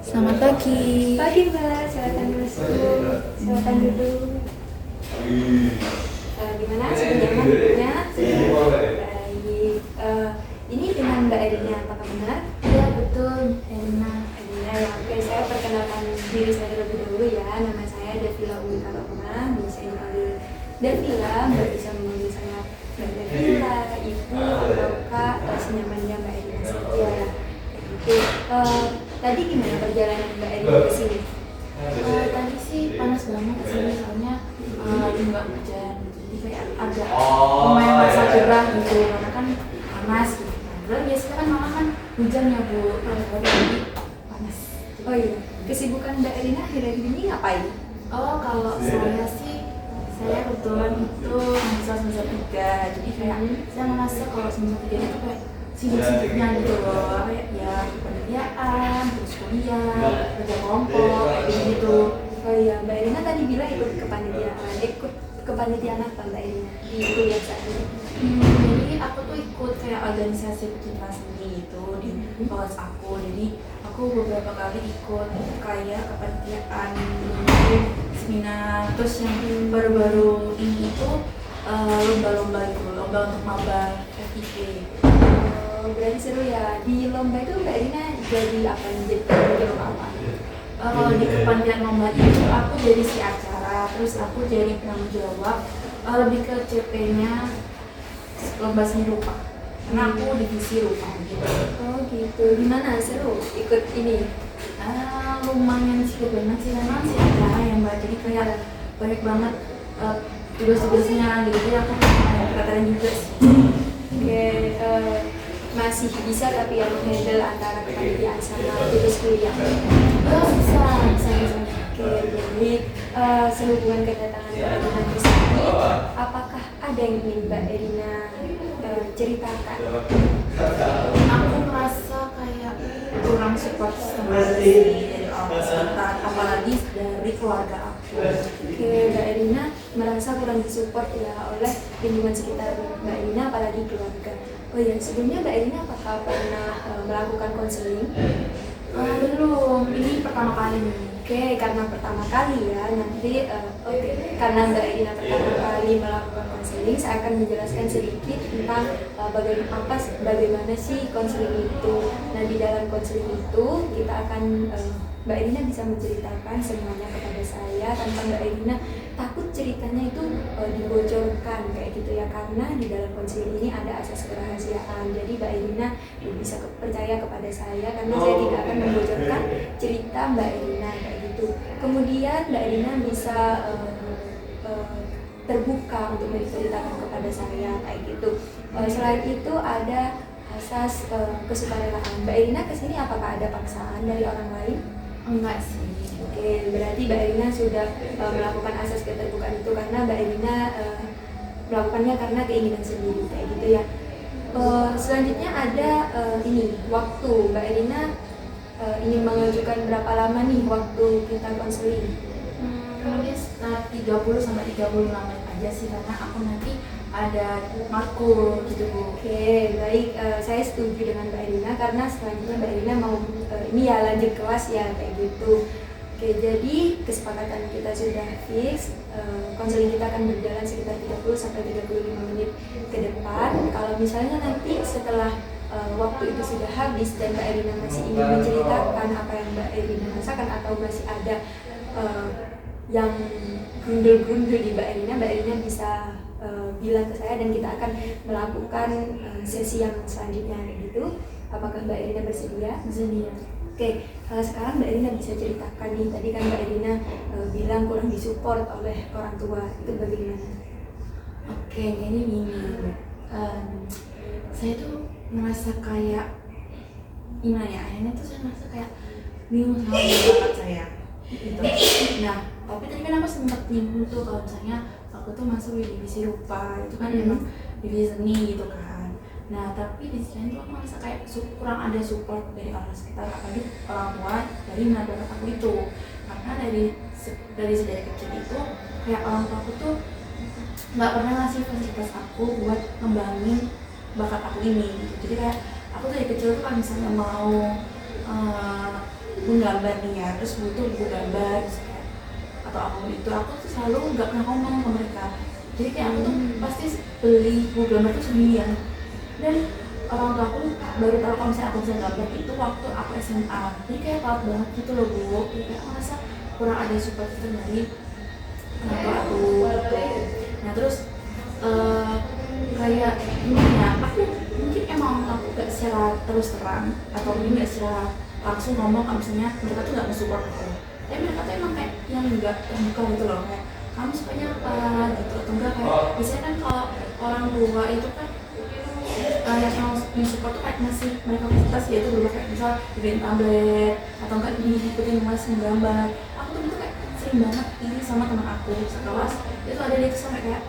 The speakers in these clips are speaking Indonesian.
Selamat pagi. Pagi Mbak, silakan masuk, silakan duduk. Gimana? Sudah nyaman duduknya? Baik. Ini dengan Mbak Erina, apakah benar? Iya betul, Erina. Erina ya, oke. Saya perkenalkan diri saya terlebih dahulu ya. Nama saya Devila Umi Karoma, bisa dipanggil Devila. Mbak bisa memanggil saya Mbak Devila, Ibu, atau Kak, senyamannya Mbak Erina saja ya. Oke. Tadi gimana perjalanan Mbak Erina ke sini? Tadi sih panas banget sih, soalnya lagi nggak hujan, jadi kayak agak lumayan rasa gerah gitu, karena kan panas gitu. Padahal biasanya kan malah kan hujan ya Bu, jadi panas. Oh iya, kesibukan Mbak Erina akhir-akhir ini ngapain? Oh kalau saya sih, saya kebetulan itu mahasiswa semester 3, jadi kayak saya merasa kalau semester 3 itu kayak sibuk-sibuknya gitu loh, kayak ya penelitian, terus kuliah, kerja kelompok, kayak gitu. Oh iya, Mbak Erina tadi bilang ikut kepanitiaan. Ikut kepanitiaan apa Mbak Erina di kuliah saat ini? Jadi aku tuh ikut kayak organisasi pecinta seni gitu di kelas aku. Jadi aku beberapa kali ikut kayak kepanitiaan, seminar. Terus yang baru-baru ini itu lomba-lomba itu, lomba untuk maba FIP. Oh, berarti seru ya. Di lomba itu Mbak Erina jadi apa nih? Jadi apa? Kalau di kepanitiaan lomba itu aku jadi si acara, terus aku jadi penanggung jawab, lebih ke CP-nya lomba seni rupa, karena aku divisi rupa gitu. Oh gitu. Gimana seru ikut ini? Lumayan sih banget sih, memang sih acara yang Mbak, jadi kayak banyak banget tugas-tugasnya gitu, jadi aku keren juga sih. Oke, masih bisa tapi yang handle antara kepanitiaan sama tugas kuliah. Bisa. Oke, jadi sehubungan kedatangan Mbak Erina di sini, apakah ada yang ingin Mbak Erina ceritakan? Aku merasa kayak kurang support sama dari orang sekitar, apalagi dari keluarga aku. Oke, Mbak Erina merasa kurang disupport ya oleh lingkungan sekitar Mbak Erina, apalagi keluarga. Oh iya, sebelumnya Mbak Erina apakah pernah melakukan konseling? Belum, ini pertama kali nih. Oke, karena pertama kali ya, nanti karena Mbak Erina pertama kali melakukan konseling, saya akan menjelaskan sedikit tentang bagaimana sih konseling itu. Nah, di dalam konseling itu kita akan Mbak Erina bisa menceritakan semuanya kepada saya tanpa Mbak Erina takut ceritanya itu dibocorkan kayak gitu ya, karena di dalam konseling ini ada asas kerahasiaan. Jadi Mbak Erina bisa percaya kepada saya karena saya tidak akan membocorkan cerita Mbak Erina kayak gitu. Kemudian Mbak Erina bisa terbuka untuk menceritakan kepada saya kayak gitu. Selain itu ada asas kesukarelaan. Mbak Erina kesini apakah ada paksaan dari orang lain? Enggak sih. Oke, berarti Mbak Erina sudah melakukan asas keterbukaan itu karena Mbak Erina melakukannya karena keinginan sendiri kayak gitu ya. Selanjutnya ada ini waktu. Mbak Erina ingin mengajukan berapa lama nih waktu kita konseling? Mungkin sekitar 30 sampai 35 menit aja sih, karena aku nanti ada matkul gitu Bu. Oke, baik. Saya setuju dengan Mbak Erina karena selanjutnya Mbak Erina mau ini ya lanjut kelas ya kayak gitu. Oke, jadi kesepakatan kita sudah fix. Konseling kita akan berjalan sekitar 30 sampai 35 menit ke depan. Kalau misalnya nanti setelah waktu itu sudah habis dan Mbak Erina masih ingin menceritakan apa yang Mbak Erina rasakan atau masih ada yang grundel-grundel di Mbak Erina bisa bilang ke saya dan kita akan melakukan sesi yang selanjutnya gitu. Apakah Mbak Erina bersedia? Bersedia. Oke, sekarang Mbak Erina bisa ceritakan nih, tadi kan Mbak Erina bilang kurang disupport oleh orang tua, itu bagaimana? Oke, jadi gini, saya tuh merasa kayak gimana ya, akhirnya tuh saya merasa kayak bingung sama bakat saya gitu. Nah, tapi tadi kan aku sempat nyinggung tuh kalau misalnya aku tuh masuk di divisi rupa, itu kan memang divisi seni gitu kan. Nah, tapi di sini tuh aku merasa kayak kurang ada support dari orang sekitar, apalagi orang tua dari minat bakat aku itu. Karena dari sedari kecil itu kayak orang tua aku tuh nggak pernah ngasih fasilitas aku buat ngembangin bakat aku ini gitu. Jadi kayak aku dari kecil tuh kalau misalnya mau menggambar nih ya, terus butuh buku gambar atau apapun itu, aku tuh selalu nggak pernah ngomong ke mereka. Jadi kayak aku tuh pasti beli buku gambar tuh sendirian, dan orang tua aku baru tahu kalau misalnya aku bisa gambar itu waktu aku SMA. Jadi kayak telat banget gitu loh Bu. Jadi kayak aku merasa kurang ada support system dari orang tua aku gitu. Nah terus kayak gimana ya, aku mungkin emang aku gak secara terus terang atau mungkin gak secara langsung ngomong kalau misalnya mereka tuh gak nge-support aku, tapi mereka tuh emang kayak yang gak terbuka gitu loh, kayak kamu sukanya apa gitu, atau enggak kayak biasanya kan kalau orang tua itu kan yang support tuh kayak ngasih mereka fasilitas, yaitu dulu kayak misal dibeliin tablet atau enggak diikutin les menggambar. Aku tuh itu kayak sering banget ini sama teman aku sekelas, itu ada dia tuh sampai kayak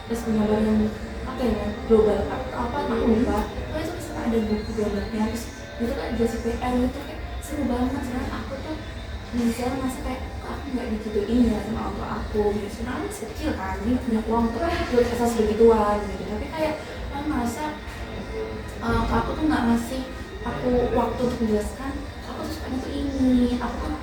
les menggambar yang apa ya, global atau apa aku lupa. Tapi itu bisa ada buku gambarnya, terus itu kan dikasih PR gitu, kayak seru banget. Sekarang aku tuh bisa masa kayak aku nggak digituin ya sama orang tua aku gitu. Sebenarnya masih kecil kan, ini punya uang tuh buat asal segituan gitu, tapi kayak aku merasa aku tuh nggak ngasih aku waktu untuk menjelaskan aku tuh sukanya tuh ini, aku tuh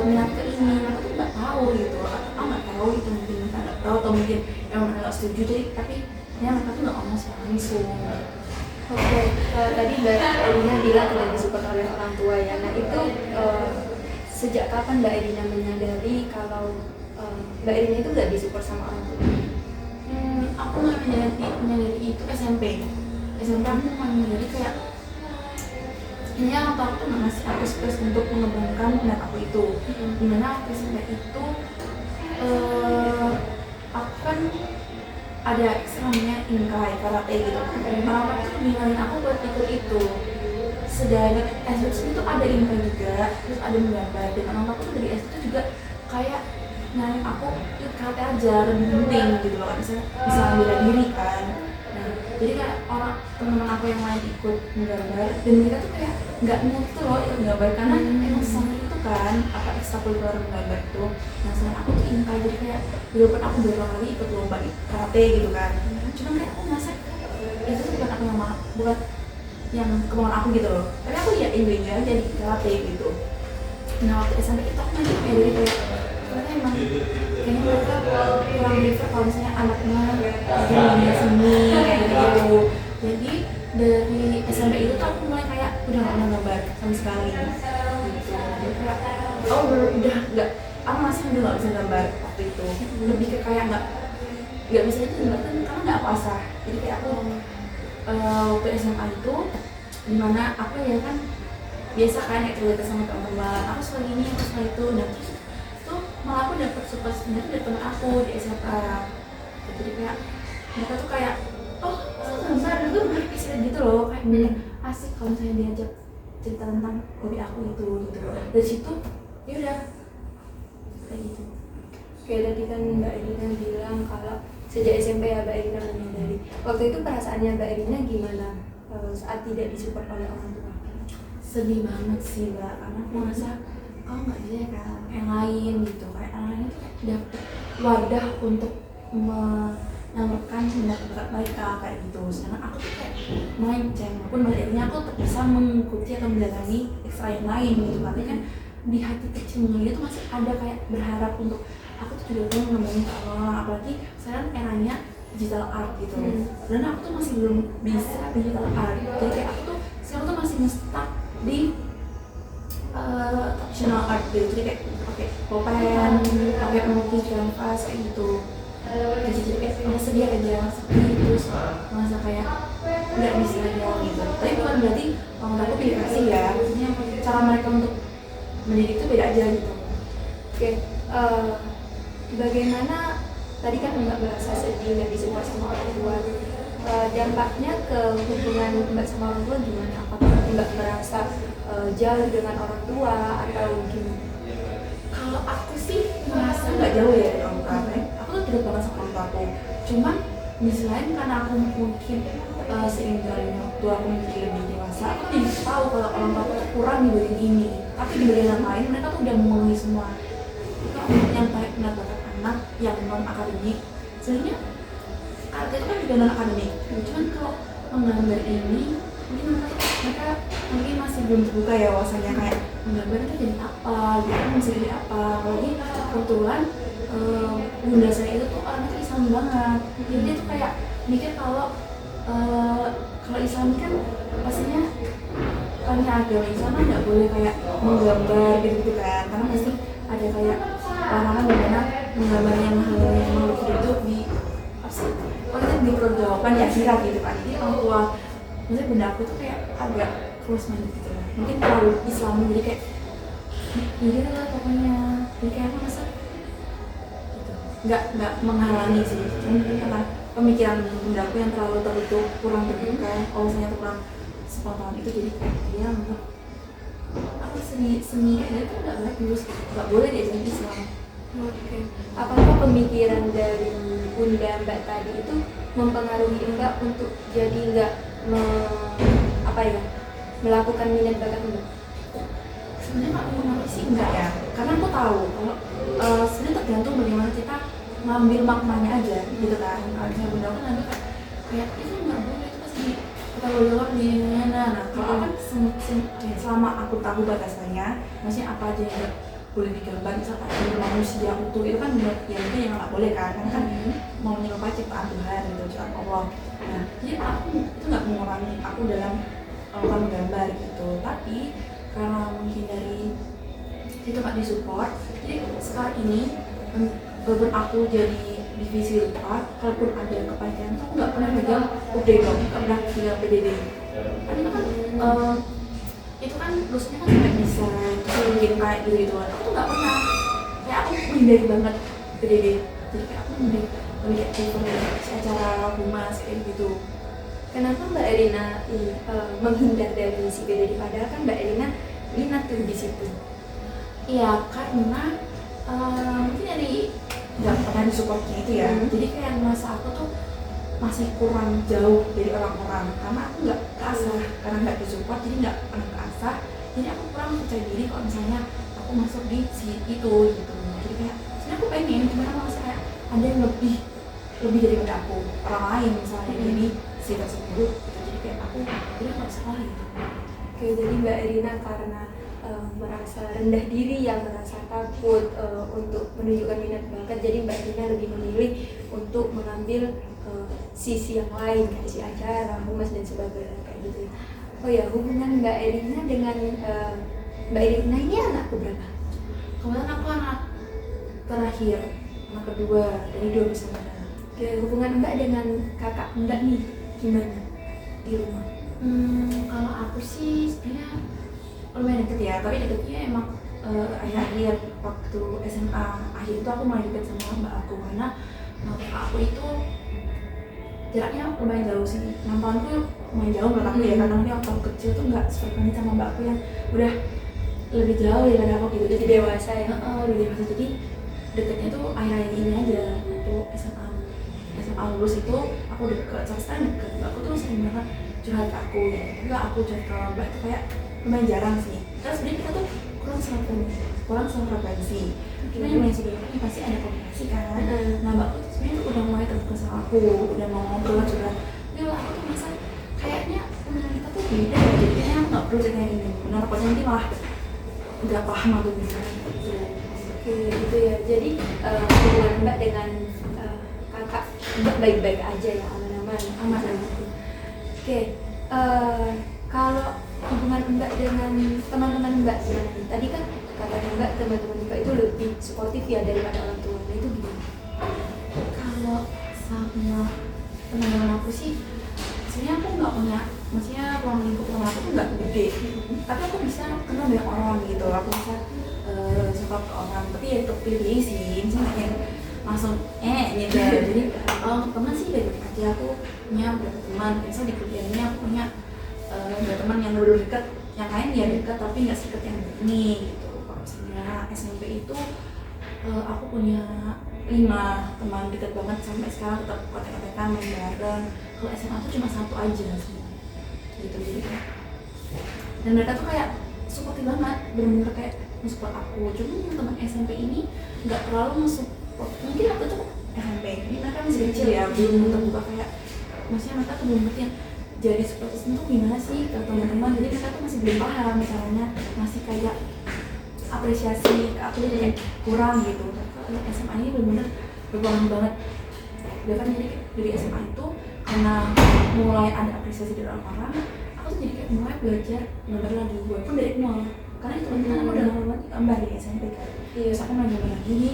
minat ke ini, aku tuh nggak tahu gitu, aku nggak tahu itu mungkin mereka nggak tahu atau mungkin emang mereka nggak setuju, jadi tapi ya mereka tuh nggak ngomong secara langsung. Oke, tadi Mbak Erina bilang tidak disupport oleh orang tua ya. Nah itu sejak kapan Mbak Erina menyadari kalau Mbak Erina itu nggak disupport sama orang tua? Aku nggak menyadari itu SMP aku menyadari kayak ini orang tua aku tuh nggak ngasih aku space untuk mengembangkan minat aku itu. Dimana waktu SMP itu aku kan ada namanya inkai karate gitu, orang tuh ngingalin aku buat ikut itu. Sedari SD itu ada inkai juga, terus ada menggambar, dan orang tua aku dari SD itu juga kayak nyari aku ikut karate aja, lebih penting gitu loh, bisa bela diri kan. Nah jadi kayak orang teman-teman aku yang lain ikut menggambar, dan mereka tuh kayak nggak niat gitu loh ikut menggambar karena emang sama itu kan apa ekstrakurikuler menggambar itu. Nah selain aku tuh inkai, jadi kayak walaupun aku beberapa kali ikut lomba karate gitu kan, cuman kayak aku merasa itu tuh bukan aku bukan yang kemauan aku gitu loh, tapi aku ya indonya aja di karate gitu. Nah waktu SMP itu aku masih kayak dari kayak ternyata emang kayaknya mereka kurang prefer kalau misalnya anaknya dunia seni kayak gitu. Jadi dari SMP itu tuh aku mulai kayak udah gak pernah gambar sama sekali gitu. Jadi kayak udah nggak, aku masih udah nggak bisa gambar waktu itu, lebih ke kayak nggak bisa itu gambar kan karena nggak puasa. Jadi kayak aku waktu SMA itu dimana aku ya kan biasa kan kayak cerita sama teman-teman, aku suka gini, aku suka itu, dan terus tuh malah aku dapet support sebenarnya dari teman aku di SMA. Jadi kayak mereka tuh kayak gambar itu bisa gitu loh, kayak asik kalau misalnya diajak cerita tentang hobi aku itu gitu. Dari situ ya udah kayak gitu. Oke, tadi kan Mbak Erina bilang kalau sejak SMP ya Mbak Erina menyadari. Waktu itu perasaannya Mbak Erina gimana saat tidak disupport oleh orang tua? Sedih banget sih Mbak, karena aku merasa kau nggak bisa ya kayak yang lain gitu, kayak orang lain itu kayak dapet wadah untuk menyalurkan minat bakat mereka kayak gitu. Sedangkan aku tuh kayak melenceng, walaupun akhirnya aku tetap bisa mengikuti atau menjalani ekstra yang lain gitu, tapi kan di hati kecilnya itu masih ada kayak berharap untuk aku tuh juga pengen ngembangin ke orang, apalagi sekarang eranya digital art gitu. Dan aku tuh masih belum bisa digital art, jadi kayak aku tuh sekarang tuh masih nge-stuck di traditional art gitu. Jadi kayak pakai pulpen, pakai melukis kanvas kayak gitu. Jadi kayak merasa sedih aja, sedih terus merasa kayak nggak bisa aja gitu. Tapi bukan berarti orang aku pilih kasih ya, maksudnya cara mereka untuk mendidik itu beda aja gitu. Oke, bagaimana tadi kan Mbak merasa sedih nggak disupport sama orang tua, dampaknya ke hubungan Mbak sama orang tua gimana? Apakah Mbak merasa jauh dengan orang tua atau gimana? Kalau aku sih merasa nggak jauh ya dari orang tua, aku tuh dekat banget sama orang tua aku. Cuman di sisi lain karena aku mungkin seiring jalannya waktu aku menjadi lebih dewasa, aku jadi tahu kalau orang tua aku tuh kurang di bagian ini, tapi di bagian yang lain mereka tuh udah memenuhi semua. Yang baik minat bakat anak, yang non akademik, sebenarnya karate itu kan juga non akademik. Cuman kalau menggambar ini mungkin mereka tuh mereka mungkin masih belum terbuka ya wawasannya kayak menggambar itu jadi apa, gitu bisa jadi apa. Apalagi kebetulan bunda saya itu tuh orangnya Islam banget, jadi dia tuh kayak mikir kalau Islam kan pastinya karena agama Islam kan nggak boleh kayak menggambar gitu kan, karena pasti ada kayak larangan dimana menggambar yang makhluk hidup itu di apa sih? Pokoknya dipergawakan di akhirat gitu kan. Jadi orang tua, maksudnya bunda aku tuh kayak agak close minded gitu lah. Mungkin terlalu Islam jadi kayak gitu lah pokoknya. Jadi kayak aku masa gitu. Nggak menghalangi sih. Cuma mungkin karena pemikiran bunda aku yang terlalu tertutup, kurang terbuka, wawasannya kurang sepengetahuan itu, jadi kayak dia menurut aku seni kayak gitu nggak bagus, nggak boleh diajarin Islam. Oke. Apakah pemikiran dari bunda Mbak tadi itu mempengaruhi Mbak untuk jadi nggak melakukan minat bakat Mbak? Sebenarnya nggak mengerti sih, enggak ya, karena aku tahu kalau sebenarnya tergantung bagaimana kita ngambil maknanya aja gitu kan. Kalau misalnya bunda aku nanti kayak itu nggak boleh, itu pasti kita boleh di mana. Nah kalau aku kan selama aku tahu batasannya, maksudnya apa aja yang boleh digambar, misalkan manusia utuh itu kan ya itu yang nggak boleh kan, karena kan mau menyerupai ciptaan Tuhan gitu, ciptaan Allah. Nah jadi aku itu nggak mengurangi aku dalam melakukan menggambar gitu, tapi karena mungkin dari itu nggak disupport, jadi sekarang ini walaupun aku jadi divisi rupa, kalaupun ada kepanitiaan aku nggak pernah pegang UD dong, nggak pernah pegang PDD. Karena itu kan itu kan dosennya kan sampai bisa bikin kayak gitu kan. Aku tuh nggak pernah, kayak aku menghindari banget PDD. Jadi kayak aku menghindari lebih kayak acara humas kayak gitu. Kenapa Mbak Erina menghindar dari si PDD, padahal kan Mbak Erina minat tuh di situ? Iya, karena mungkin dari nggak pernah disupportnya itu ya. Jadi kayak masa aku tuh masih kurang jauh dari orang-orang, karena aku nggak keasah, karena nggak disupport jadi nggak pernah keasah. Jadi aku kurang percaya diri kalau misalnya aku masuk di si itu gitu. Jadi kayak sebenarnya aku pengen, cuma aku merasa kayak ada yang lebih daripada aku, orang lain misalnya jadi si tersebut gitu. Jadi kayak aku jadi nggak salah gitu. Oke, jadi Mbak Erina karena merasa rendah diri, yang merasa takut untuk menunjukkan minat bakat, jadi Mbak Erina lebih memilih untuk mengambil sisi yang lain kayak si acara, humas dan sebagainya kayak gitu ya. Oh ya, hubungan Mbak Erina dengan Mbak Erina ini anak berapa? Kemudian aku anak terakhir, anak kedua dari 2 bersaudara. Oke, hubungan Mbak dengan kakak Mbak nih gimana di rumah? Kalau aku sih sebenarnya lumayan deket ya, tapi deketnya emang akhir-akhir waktu SMA akhir itu aku mulai deket sama mbak aku, karena kakak aku itu jaraknya lumayan jauh sih, 6 tahun tuh lumayan jauh menurut aku ya, karena dia waktu aku kecil tuh nggak sefrekuensi sama mbak aku yang udah lebih jauh daripada aku gitu, Jadi dewasa ya? Lebih dewasa, jadi deketnya tuh akhir-akhir ini aja. Waktu SMA lulus itu aku deket, sekarang deket, mbak aku tuh sering banget curhat ke aku ya, enggak aku curhat ke mbak itu kayak lumayan jarang sih. Terus sebenarnya kita tuh kurang frekuensi. Cuma yang sudah ini pasti ada komunikasi kan. Nah mbak aku tuh sebenarnya udah mulai terbuka sama aku, udah mau ngobrol juga. Tapi aku tuh merasa kayaknya hubungan kita tuh beda ya. Jadi kayaknya aku nggak perlu cerita ini. Menurut aku nanti malah nggak paham atau gimana gitu. Oke, gitu ya. Jadi hubungan Mbak dengan kakak Mbak baik-baik aja ya, aman-aman. Oke, kalau hubungan Mbak dengan teman-teman Mbak gimana nih? Tadi kan katanya Mbak teman-teman Mbak itu lebih suportif ya daripada orang tua. Nah itu gimana? Kalau sama teman-teman aku sih, sebenarnya aku nggak punya, maksudnya ruang lingkup rumah aku tuh nggak gede, tapi aku bisa kenal banyak orang gitu, aku bisa suka ke orang, tapi ya untuk pilih sih, misalnya yang langsung gitu. Jadi kalau untuk teman sih baik-baik aja, aku punya beberapa teman, misalnya di kuliah ini aku punya beberapa teman yang benar dekat, yang lain ya dekat tapi nggak sedekat yang ini gitu. Kalau misalnya SMP itu aku punya 5 teman dekat banget sampai sekarang, tetap kontak-kontakan, main bareng. Kalau SMA tuh cuma 1 aja sih gitu, jadi kayak, dan mereka tuh kayak supportif banget, bener-bener kayak nge-support aku. Cuma yang teman SMP ini nggak terlalu nge-support, mungkin waktu itu SMP, jadi mereka masih kecil ya, belum terbuka kayak, maksudnya mereka tuh belum ngerti jadi support system tuh gimana sih ke teman-teman. Jadi mereka tuh masih belum paham caranya, masih kayak apresiasi ke aku tuh kayak kurang gitu. Tapi SMA ini benar-benar berpengaruh banget. Bahkan jadi dari SMA itu karena mulai ada apresiasi dari orang-orang, aku tuh jadi kayak mulai belajar gambar lagi, walaupun dari nol. Karena itu kan aku udah lama banget gambar di SMP kan. Terus aku mulai gambar lagi di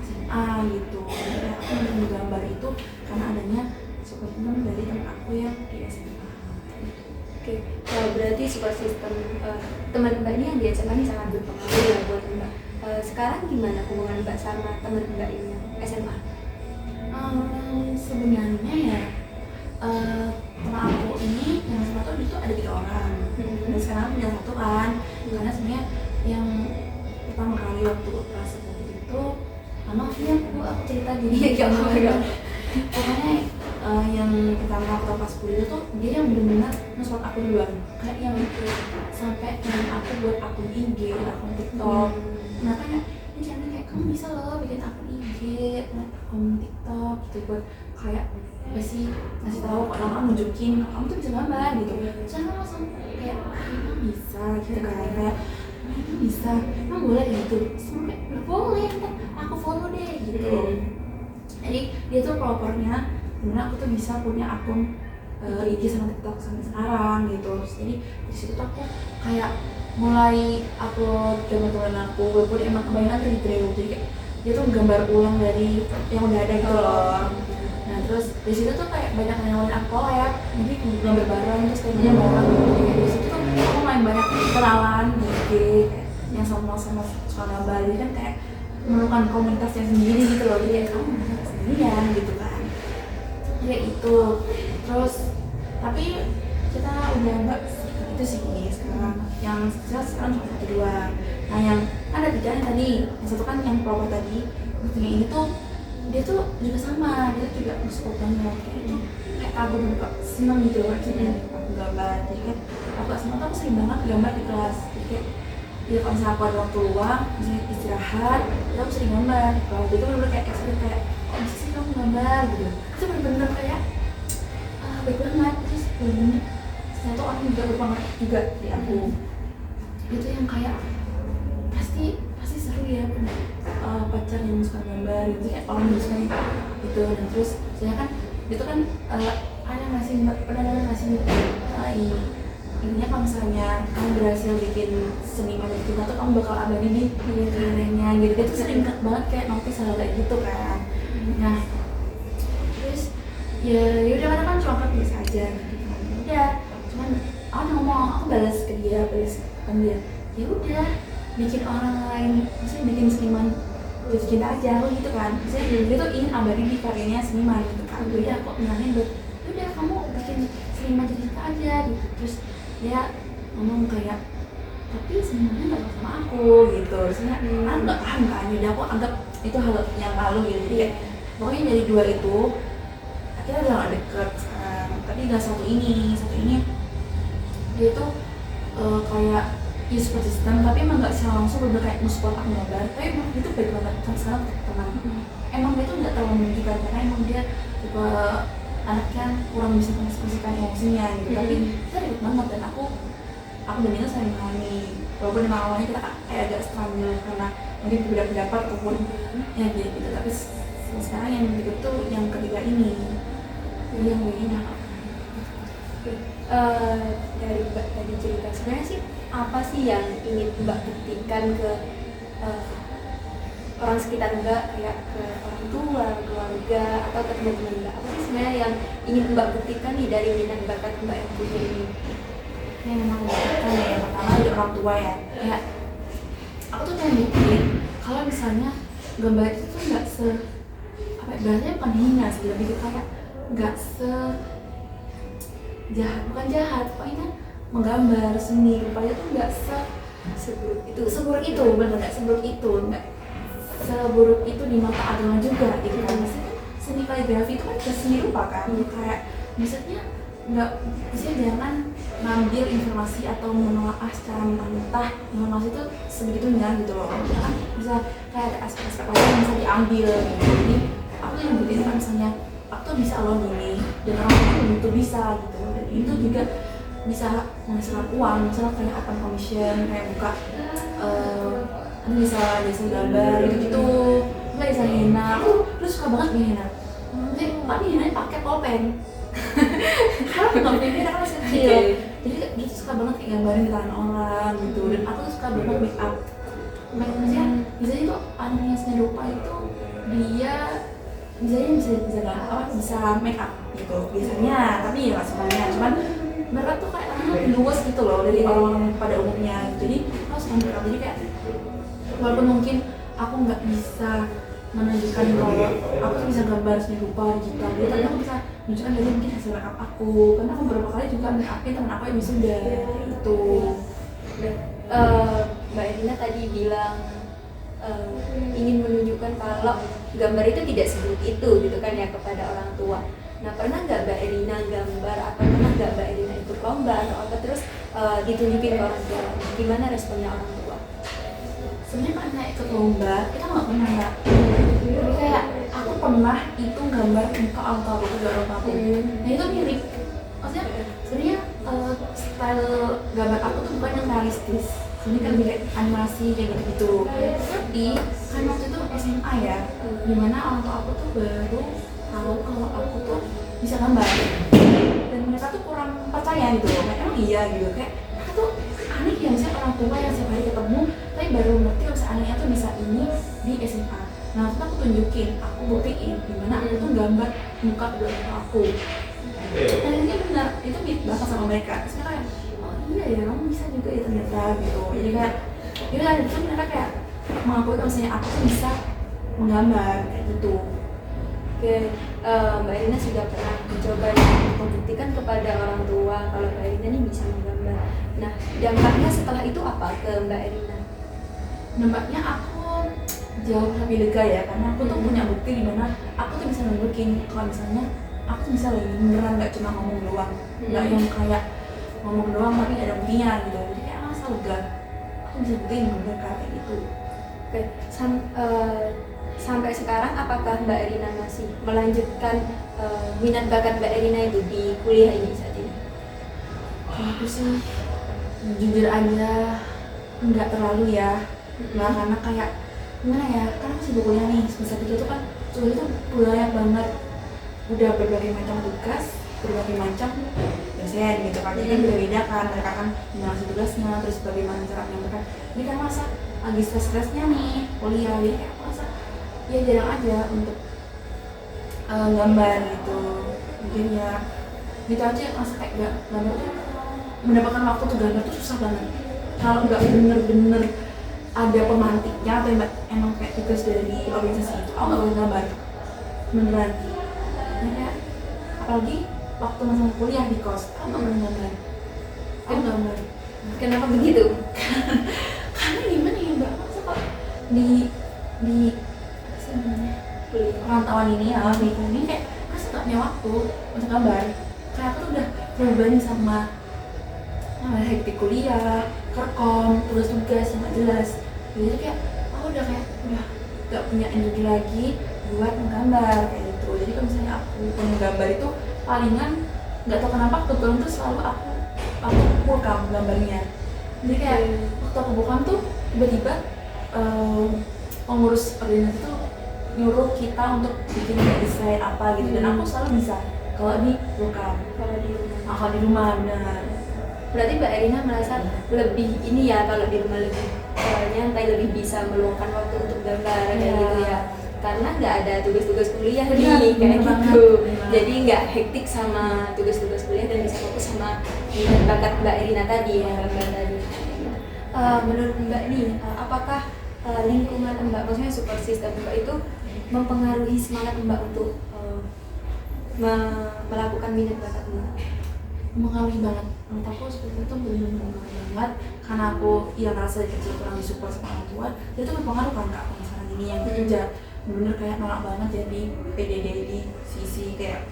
SMA gitu. Jadi aku mulai menggambar itu karena adanya support system dari teman aku yang di SMA. Oke, berarti support system teman Mbak ini yang di SMA ini sangat berpengaruh ya buat Mbak. Sekarang gimana hubungan Mbak sama teman Mbak ini yang SMA? Sebenarnya ya teman aku ini yang sama tuh itu ada 3 orang. Dan sekarang punya 1 kan. Karena sebenarnya yang pertama kali waktu kelas 1 itu maaf ya aku cerita gini ya pokoknya yang pertama aku pas kuliah tuh dia yang benar-benar nge-support aku duluan, kayak yang itu sampai yang aku buat akun IG, akun TikTok. Nah kayak ini jangan kayak kamu bisa loh bikin akun IG, akun TikTok gitu buat kayak ngasih tahu kok orang nunjukin kamu tuh bisa gambar gitu. Terus aku langsung kayak emang bisa gitu kan, kayak emang bisa, emang boleh gitu. Semua kayak boleh, ntar aku follow deh gitu. Jadi dia tuh pelopornya dimana aku tuh bisa punya akun IG sama TikTok sampai sekarang gitu. Terus jadi di situ tuh aku kayak mulai upload gambar-gambar aku, walaupun emang kebanyakan 3D. Jadi kayak dia tuh gambar ulang dari yang udah ada gitu loh. Nah terus di situ tuh kayak banyak yang ngelain aku ya, jadi gambar bareng terus temanya bareng gitu. Jadi di situ tuh aku main banyak kenalan di IG yang sama-sama suka gambar. Jadi kan kayak menemukan komunitas yang sendiri gitu loh. Jadi kayak kamu nggak sendirian gitu kan. Ya itu terus tapi kita udah nggak itu sih sekarang. Yang sekarang cuma 1-2. Nah yang ada 3 yang tadi, yang 1 kan yang pelopor tadi. Yang ini tuh dia tuh juga sama, dia tuh juga support banget kayak aku juga seneng gitu loh maksudnya aku gambar. Jadi kan aku sama tuh aku sering banget gambar di kelas. Jadi kayak ya kalau misalnya aku ada waktu luang, misalnya istirahat, ya aku sering gambar. Kalau itu bener-bener kayak excited kayak kok bisa sih kamu gambar gitu. Itu bener-bener kayak baik banget. Terus bener-bener ternyata orang juga berpengaruh juga di aku. Itu yang kayak pasti seru ya punya pacar yang suka gambar gitu, kayak orang yang suka gitu. Dan terus saya kan itu kan ada ngasih ininya kalau misalnya kamu berhasil bikin seniman itu tuh kamu bakal abadi di karyanya gitu. Dia tuh sering banget kayak notice hal kayak gitu kan. Nah terus ya udah kadang kan cuma biasa aja gitu. Udah cuman aku ngomong, aku balas ke dia, ya udah bikin orang lain, maksudnya bikin seniman jatuh cinta aja aku gitu kan. Maksudnya dia tuh ingin abadi di karyanya seniman gitu kan. Jadi aku bilangin buat udah kamu bikin seniman jatuh cinta aja gitu. Terus dia ngomong kayak tapi senimannya nggak sama aku gitu. Terusnya aku nggak paham kan, jadi aku anggap itu hal yang lalu gitu. Jadi kayak pokoknya dari 2 itu akhirnya udah gak deket sekarang. Tapi nggak satu ini dia tuh kayak ya support system, tapi emang nggak secara langsung bener kayak nge-support aku gambar. Tapi emang dia tuh baik banget sampai sekarang teman. Emang dia tuh nggak terlalu menunjukkan karena emang dia tipe anaknya kurang bisa mengekspresikan emosinya gitu. Tapi kita deket banget dan aku dan dia sering memahami. Walaupun emang awalnya kita kayak agak struggle karena mungkin berbeda pendapat ataupun ya gitu. Tapi sekarang yang deket tuh yang ketiga ini, yang begini. Dari Mbak tadi cerita, sebenarnya sih apa sih yang ingin Mbak buktikan ke orang sekitar Mbak, kayak ke orang tua, keluarga, atau ke teman-teman Mbak? Apa sih sebenarnya yang ingin Mbak buktikan nih dari minat bakat Mbak yang punya ini? Yang memang buktikan ya, yang pertama dari orang tua ya. Kayak aku tuh pengen buktiin kalau misalnya gambar itu tuh nggak berarti bukan hina sih, lebih kayak nggak bukan jahat, pokoknya menggambar seni rupa itu nggak seburuk itu, bener nggak seburuk itu di mata agama juga gitu kan. Maksudnya seni kaligrafi itu kan juga seni rupa kan, kayak maksudnya jangan ngambil informasi atau menelaah secara mentah informasi itu sebegitunya gitu loh. Kan bisa kayak ada aspek-aspek lain yang bisa diambil gitu. Jadi aku yang buktiin kan misalnya aku tuh bisa loh gini, dan orang lain belum tentu bisa gitu. Dan itu juga bisa menghasilkan uang, misalnya kayak open commission, kayak buka nanti bisa jasa gambar gitu-gitu, nggak bisa henna. Aku terus suka banget nih henna, tapi henna pakai pulpen karena aku nggak punya henna kan masih kecil, jadi dia tuh suka banget kayak gambarin di tangan orang gitu. Dan aku tuh suka banget make up. Maksudnya biasanya tuh anaknya seni rupa itu dia bisa make up gitu biasanya, tapi ya nggak semuanya, cuman mereka tuh kayak lebih luas gitu loh dari orang pada umumnya gitu. Jadi aku suka make up, jadi kayak walaupun mungkin aku nggak bisa menunjukkan kalau aku tuh bisa gambar seni rupa digital gitu, tapi aku bisa menunjukkan dari mungkin hasil make up aku, karena aku beberapa kali juga make upin teman aku yang wisuda gitu. Mbak Erina tadi bilang ingin menunjukkan kalau gambar itu tidak seburuk itu gitu kan ya kepada orang tua. Nah, pernah nggak Mbak Erina gambar atau pernah nggak Mbak Erina ikut lomba atau apa terus ditunjukin ke orang tua? Gimana responnya orang tua? Sebenarnya pernah ikut lomba, kita nggak pernah nggak. Tapi kayak aku pernah itu gambar muka orang tua aku, kedua orang tua aku. Nah itu mirip. Maksudnya sebenarnya style gambar aku tuh bukan yang realistis. Ini kan lebih kayak animasi kayak gitu-gitu. Tapi kan waktu itu SMA ya, dimana orang tua aku tuh baru tahu kalau aku tuh bisa gambar. Dan mereka tuh kurang percaya gitu. Kayak emang iya gitu. Kayak mereka tuh aneh ya, misalnya orang tua yang setiap hari ketemu, tapi baru ngerti kalau misalnya anehnya tuh bisa ini di SMA. Nah waktu itu aku tunjukin, aku buktiin dimana aku tuh gambar muka kedua orang tua aku. Dan ini benar, itu mirip banget sama mereka. Terus mereka kayak, oh iya ya, kamu bisa juga ya ternyata gitu. Jadi kayak, itu mereka kayak mengakui kalau misalnya aku tuh bisa menggambar kayak gitu. Oke, Mbak Erina sudah pernah mencoba membuktikan kepada orang tua kalau Mbak Erina ini bisa menggambar. Nah, dampaknya setelah itu apa ke Mbak Erina? Dampaknya aku jauh lebih lega ya, karena aku tuh punya bukti di mana aku tuh bisa nunjukin kalau misalnya aku tuh bisa lagi beneran, nggak cuma ngomong doang, nggak yang kayak ngomong doang tapi nggak ada buktinya gitu. Jadi kayak masa lega, aku bisa buktiin ke mereka kayak gitu. Oke, sampai sekarang apakah Mbak Erina masih melanjutkan minat bakat Mbak Erina itu di kuliah ini saat ini? Aku sih jujur aja nggak terlalu ya, nah karena kayak gimana ya, kan aku sibuk kuliah nih, semester 3 itu kan kuliah itu banyak banget, udah berbagai macam tugas, berbagai macam dosen gitu kan, jadi kan beda-beda kan, mereka kan mengasih tugasnya, terus bagaimana cara menyampaikan. Ini kan masa lagi stres-stresnya nih kuliah, jadi kayak aku rasa ya jarang aja untuk gambar gitu. Mungkin ya gitu aja, masa kayak gak gambar tuh mendapatkan waktu tuh gambar tuh susah banget kalau nggak bener-bener ada pemantiknya atau emang kayak tugas dari organisasi itu. Aku nggak boleh gambar beneran ya, apalagi waktu masa kuliah di kos aku nggak boleh gambar. Aku gambar. Kenapa begitu? Karena gimana ya mbak, masa kok di apa sih namanya perantauan ini ya, ini kayak masa nggak punya waktu untuk gambar. Kayak aku tuh udah berubah sama hektik kuliah, kerkom, tugas-tugas yang gak jelas. Jadi kayak aku udah gak punya energi lagi buat menggambar kayak gitu. Jadi kalau misalnya aku pengen gambar itu palingan gak tau kenapa kebetulan tuh selalu aku bokam gambarnya. Jadi kayak waktu aku bokam tuh tiba-tiba pengurus organisasi tuh nyuruh kita untuk bikin desain apa gitu, dan aku selalu bisa kalau di bokam, kalau di rumah benar. Berarti Mbak Erina merasa lebih ini ya, kalau di rumah lebih nyantai, lebih bisa meluangkan waktu untuk gambar kayak gitu ya, karena nggak ada tugas-tugas kuliah nih kayak gitu. Jadi nggak hektik sama tugas-tugas kuliah dan bisa fokus sama minat bakat Mbak Erina tadi ya, gambar tadi. Menurut Mbak nih, apakah lingkungan Mbak, maksudnya support system Mbak itu mempengaruhi semangat Mbak untuk melakukan minat bakat Mbak? Mempengaruhi banget. Menurut aku seperti itu benar-benar mempengaruhi banget, karena aku yang ngerasa dari kecil kurang disupport sama orang tua, itu berpengaruh kan kak. Kalau misalnya gini yang kerja benar-benar kayak nolak banget jadi PDD di sisi kayak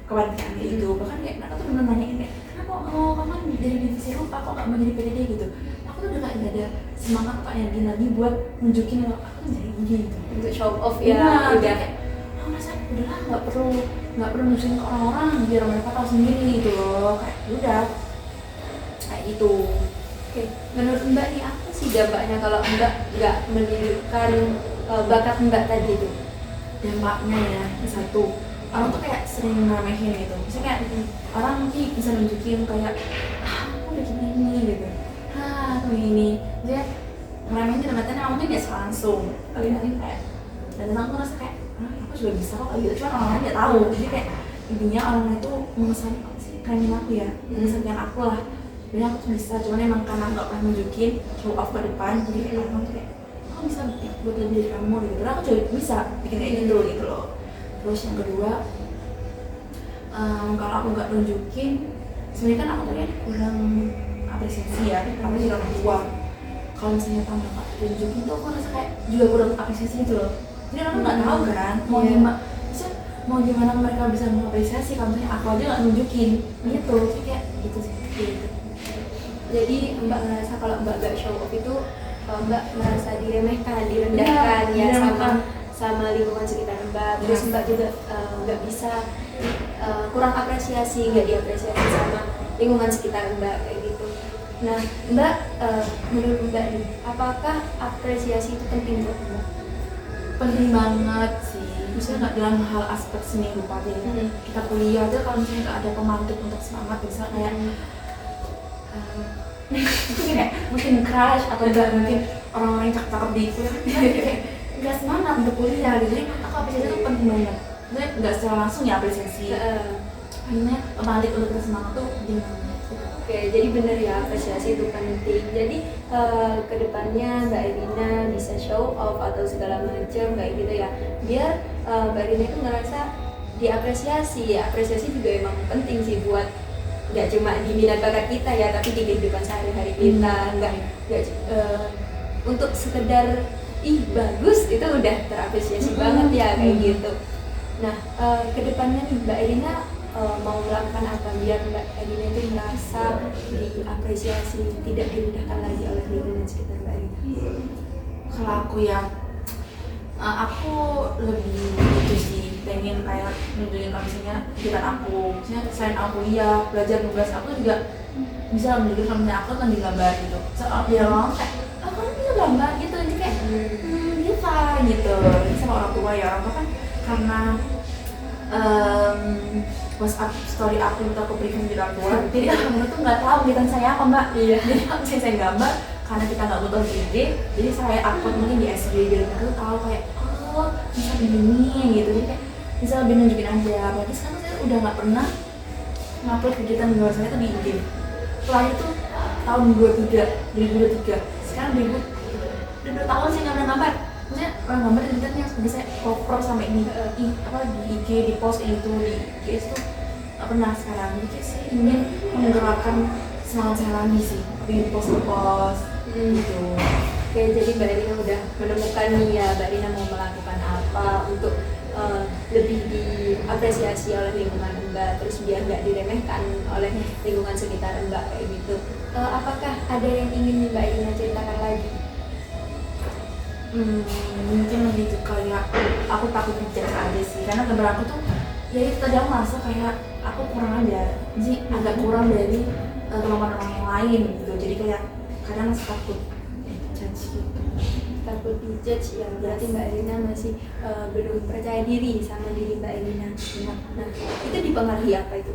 kepanitiaan kayak gitu. Bahkan kayak mereka tuh benar nanyain kayak, kenapa kamu dari divisi rupa kok gak mau jadi PDD gitu. Aku tuh udah kayak gak ada semangat kak yang lagi buat nunjukin kalau aku tuh jadi ini gitu, Untuk show off ya, udah udah kayak aku ngerasa udahlah nggak perlu nunjukin ke orang-orang biar mereka tahu sendiri gitu loh, kayak udah kayak gitu. Oke, menurut Mbak nih apa sih dampaknya kalau Mbak nggak menunjukkan bakat Mbak tadi itu? Dampaknya ya, satu, orang tuh kayak sering ngeremehin gitu. Misalnya kayak orang mungkin bisa nunjukin kayak aku udah gini gitu, aku ini, dia ngeremehin dalam artian aku tuh nggak langsung kali ini kayak, dan aku ngerasa kayak aku juga bisa kok kayak gitu, cuma orang lain nggak tahu. Jadi kayak intinya orang itu mengesankan apa sih, keren aku ya, mengesankan aku lah. Jadi aku tuh bisa, cuman emang karena nggak pernah nunjukin show off ke depan, jadi kayak orang tuh kayak aku bisa buat lebih dari kamu gitu. Karena aku juga bisa bikin kayak gitu loh. Terus yang kedua, kalau aku nggak nunjukin, sebenarnya kan aku tadi kurang apresiasi ya, aku jadi orang tua. Kalau misalnya tamu nggak tunjukin tuh aku rasa kayak juga kurang apresiasi gitu loh. Jadi orang nggak tahu kan mau gimana mereka bisa mengapresiasi kalau misalnya aku aja nggak nunjukin gitu. Jadi kayak gitu sih gitu. Jadi Mbak ngerasa kalau Mbak gak show off itu Mbak merasa diremehkan, direndahkan ya sama lingkungan sekitar Mbak. Terus Mbak juga nggak bisa kurang apresiasi, nggak diapresiasi sama lingkungan sekitar Mbak kayak gitu. Nah Mbak, menurut Mbak nih, apakah apresiasi itu penting buat Mbak? Penting banget sih. Misalnya nggak dalam hal aspek seni rupa aja ya. Kita kuliah aja kalau misalnya nggak ada pemantik untuk semangat, misalnya kayak kayak mungkin crush atau enggak mungkin orang-orang yang cakep-cakep di kuliah kayak nggak semangat untuk kuliah gitu. Jadi aku apresiasi itu penting banget. Maksudnya nggak secara langsung ya apresiasi, akhirnya pemantik untuk kita semangat tuh penting banget. Oke, jadi benar ya apresiasi itu penting. Jadi kedepannya Mbak Erina bisa show off atau segala macam kayak gitu ya. Biar Mbak Erina itu ngerasa diapresiasi. Apresiasi juga emang penting sih buat nggak cuma di minat bakat kita ya, tapi di kehidupan sehari-hari kita. Nggak untuk sekedar bagus itu udah terapresiasi banget ya kayak gitu. Nah kedepannya nih Mbak Erina mau melakukan apa biar Mbak Erina itu merasa diapresiasi, tidak direndahkan lagi oleh lingkungan sekitar Mbak Erina? Kalau aku ya, aku lebih itu sih pengen kayak nunjukin kalau misalnya kegiatan aku, misalnya selain aku kuliah, belajar tugas aku juga bisa menunjukin kalau misalnya aku kan di gambar gitu. Biar orang kayak, aku kan bisa gambar gitu, jadi kayak bisa gitu. Ini sama orang tua ya, orang tua kan karena WhatsApp story aku itu aku berikan di orang tua, jadi orang tua tuh nggak tahu kegiatan saya apa Mbak. Jadi kalau misalnya saya gambar, karena kita nggak butuh ide, jadi saya upload mungkin di SG biar mereka tuh tahu kayak bisa begini gitu. Jadi kayak bisa lebih nunjukin aja. Apalagi sekarang saya udah nggak pernah ngupload kegiatan di luar saya tuh di IG. Terakhir tuh tahun 2023. Sekarang udah 2 tahun saya nggak pernah gambar. Maksudnya orang gambar di internet yang bisa cover sampai di IG, di post itu, di IG itu nggak pernah sekarang. Jadi saya ingin menggerakkan semangat saya lagi sih di post gitu. Oke, jadi Mbak Erina udah menemukan nih ya, Mbak Erina mau melakukan apa untuk lebih diapresiasi oleh lingkungan Mbak, terus biar nggak diremehkan oleh lingkungan sekitar Mbak kayak gitu. Apakah ada yang ingin Mbak Erina ceritakan lagi? Mungkin lebih ke kayak aku takut dijudge aja sih, karena gambar aku tuh ya itu tadi aku merasa kayak aku kurang aja, jadi agak kurang dari teman-teman orang yang lain gitu. Jadi kayak kadang masih takut dijudge gitu. Takut dijudge ya, berarti Mbak Erina masih belum percaya diri sama diri Mbak Erina. Nah, itu dipengaruhi apa itu?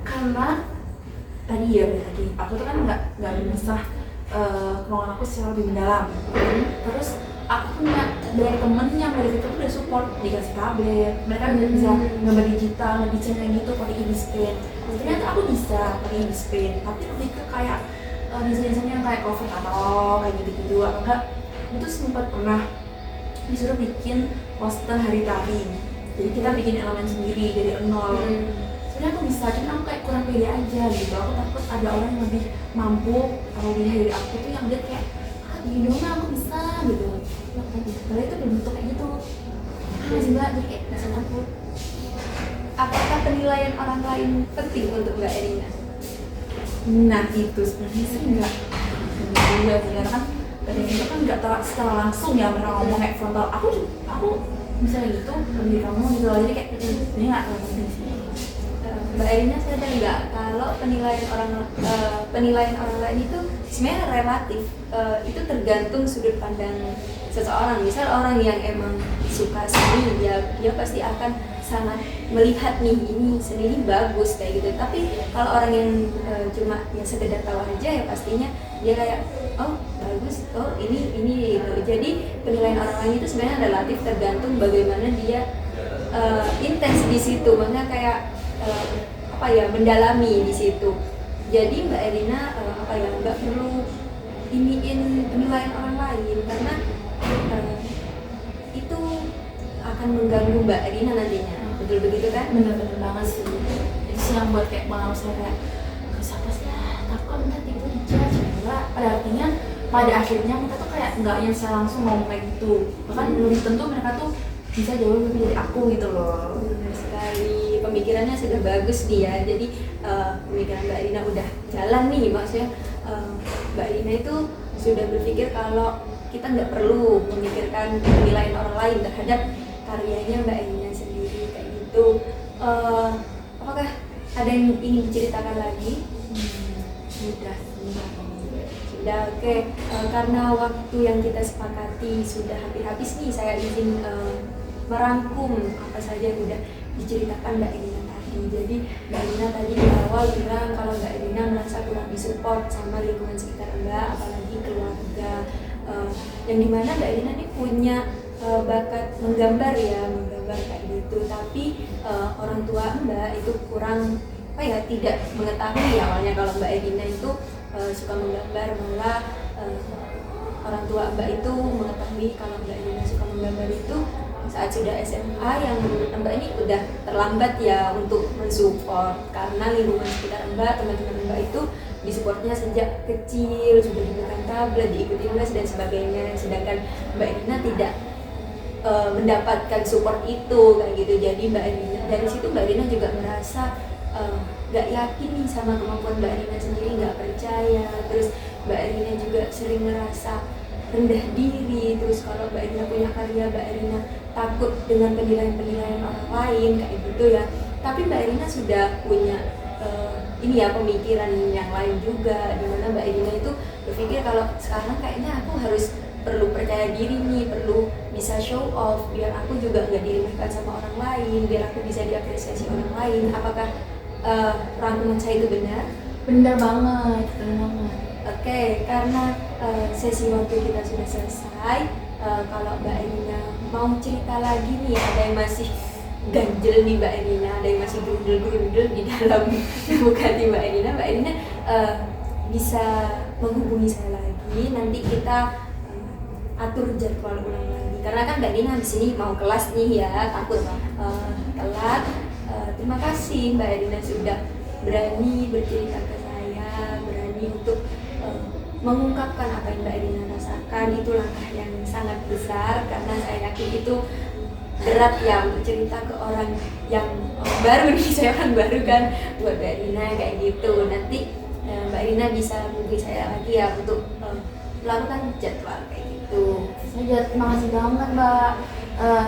Karena tadi aku tuh kan nggak mengasah kemauan aku secara lebih mendalam. Terus aku punya banyak temen yang dari itu udah support, dikasih tablet, mereka bisa gambar digital, ngedesain kayak gitu pakai Inkscape. Ternyata aku bisa pakai Inkscape, tapi lebih ke kayak desain yang kayak cover katalog kayak gitu-gitu. Atau enggak, itu sempat pernah disuruh bikin poster hari tari. Jadi kita bikin elemen sendiri dari nol. Sebenarnya aku bisa, cuma aku kayak kurang pede aja gitu. Aku takut ada orang yang lebih mampu atau lebih dari aku tuh yang dia kayak gini dong aku bisa gitu. Padahal itu berbentuk kayak gitu. Masih Mbak, jadi kayak rasa takut. Apakah penilaian orang lain penting untuk Mbak Erina? Nah itu sebenarnya sih enggak juga sih, karena kan itu kan enggak secara langsung ya mereka ngomong kayak frontal. Aku misalnya gitu diri kamu gitu loh, jadi kayak ini nggak terlalu penting sih. Mbak Erina sadar nggak kalau penilaian orang lain itu sebenarnya relatif, itu tergantung sudut pandang seseorang. Misal orang yang emang suka seni, dia pasti akan sangat melihat nih ini seni ini bagus kayak gitu. Tapi kalau orang yang cuma ya sekedar tahu aja, ya pastinya dia kayak oh bagus, oh ini gitu. Jadi penilaian orang lain itu sebenarnya relatif, tergantung bagaimana dia intens di situ, maksudnya kayak mendalami di situ. Jadi Mbak Erina nggak perlu iniin penilaian orang lain, karena itu akan mengganggu Mbak Erina nantinya. Betul begitu kan? Bener-bener banget sih. Itu sih yang buat kayak pengalaman saya kayak siapa sih takut nanti tiba dijudge enggak. Pada artinya pada akhirnya mereka tuh kayak nggak yang saya langsung ngomong kayak gitu. Bahkan lebih tentu mereka tuh bisa jauh lebih dari aku gitu loh. Benar sekali, pemikirannya sudah bagus nih ya. Jadi pemikiran Mbak Erina udah jalan nih, maksudnya Mbak Erina itu sudah berpikir kalau kita nggak perlu memikirkan penilaian orang lain terhadap karyanya Mbak Erina sendiri kayak gitu. Apakah ada yang ingin diceritakan lagi? Sudah Sudah, oke. Karena waktu yang kita sepakati sudah hampir habis nih, saya izin merangkum apa saja yang udah diceritakan Mbak Erina tadi. Jadi Mbak Erina tadi di awal bilang kalau Mbak Erina merasa kurang disupport sama lingkungan sekitar Mbak, apalagi keluarga, yang dimana Mbak Erina ini punya bakat menggambar kayak gitu. Tapi orang tua Mbak itu kurang tidak mengetahui awalnya kalau Mbak Erina itu suka menggambar, malah orang tua Mbak itu mengetahui kalau Mbak Erina suka menggambar itu saat sudah SMA, yang Mbak ini udah terlambat ya untuk mensupport, karena lingkungan sekitar Mbak, teman-teman Mbak itu disupportnya sejak kecil, sudah diberikan tablet, diikuti les dan sebagainya, sedangkan Mbak Erina tidak mendapatkan support itu kayak gitu. Jadi Mbak Erina, dari situ Mbak Erina juga merasa gak yakin nih sama kemampuan Mbak Erina sendiri, gak percaya. Terus Mbak Erina juga sering merasa rendah diri. Terus kalau Mbak Erina punya karya, Mbak Erina takut dengan penilaian orang lain kayak gitu ya. Tapi Mbak Erina sudah punya pemikiran yang lain juga, dimana Mbak Erina itu berpikir kalau sekarang kayaknya aku harus perlu percaya diri nih, perlu bisa show off biar aku juga nggak diremehkan sama orang lain, biar aku bisa diapresiasi orang lain. Apakah rangkuman saya itu benar? bener banget. Oke, karena sesi waktu kita sudah selesai, kalau Mbak Erina mau cerita lagi nih, ada yang masih ganjel nih Mbak Erina, ada yang masih grundel di dalam buka hati Mbak Erina bisa menghubungi saya lagi. Nanti kita atur jadwal ulang lagi, karena kan Mbak Erina di sini mau kelas nih ya, takut telat. Terima kasih Mbak Erina sudah berani bercerita ke saya, berani untuk mengungkapkan apa yang Mbak Erina rasakan. Itu langkah yang sangat besar, karena saya yakin itu berat ya untuk cerita ke orang yang baru nih, saya orang baru kan, buat Mbak Erina kayak gitu. Nanti Mbak Erina bisa hubungi saya lagi ya untuk melakukan jadwal kayak gitu. Saya terima kasih banget Mbak.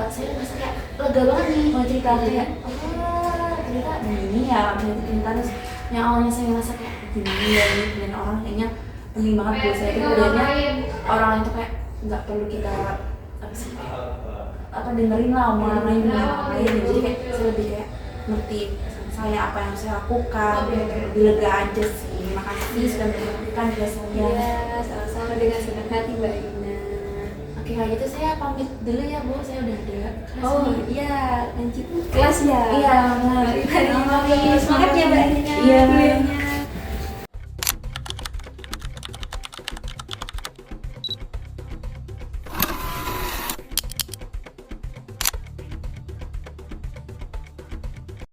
Saya merasa kayak lega banget nih mau cerita, kayak ternyata ini ya bisa cerita. Terus yang awalnya saya ngerasa kayak gini ya, dan orang kayaknya penting banget buat saya, itu kemudiannya orang itu kayak nggak perlu kita dengerin lah omongan lain dari orang lain. Jadi kayak saya lebih kayak ngerti saya apa yang saya lakukan, lebih lega aja sih. Terima kasih sudah mendengarkan biasanya. Ya, sama-sama, dengan senang hati Mbak Erina. Oke, kalau gitu saya pamit dulu ya Bu, saya udah ada kelas. Oh iya, lanjut kelas ya? Iya, Mari semangat ya Mbak Erina. Iya. Kuliahnya.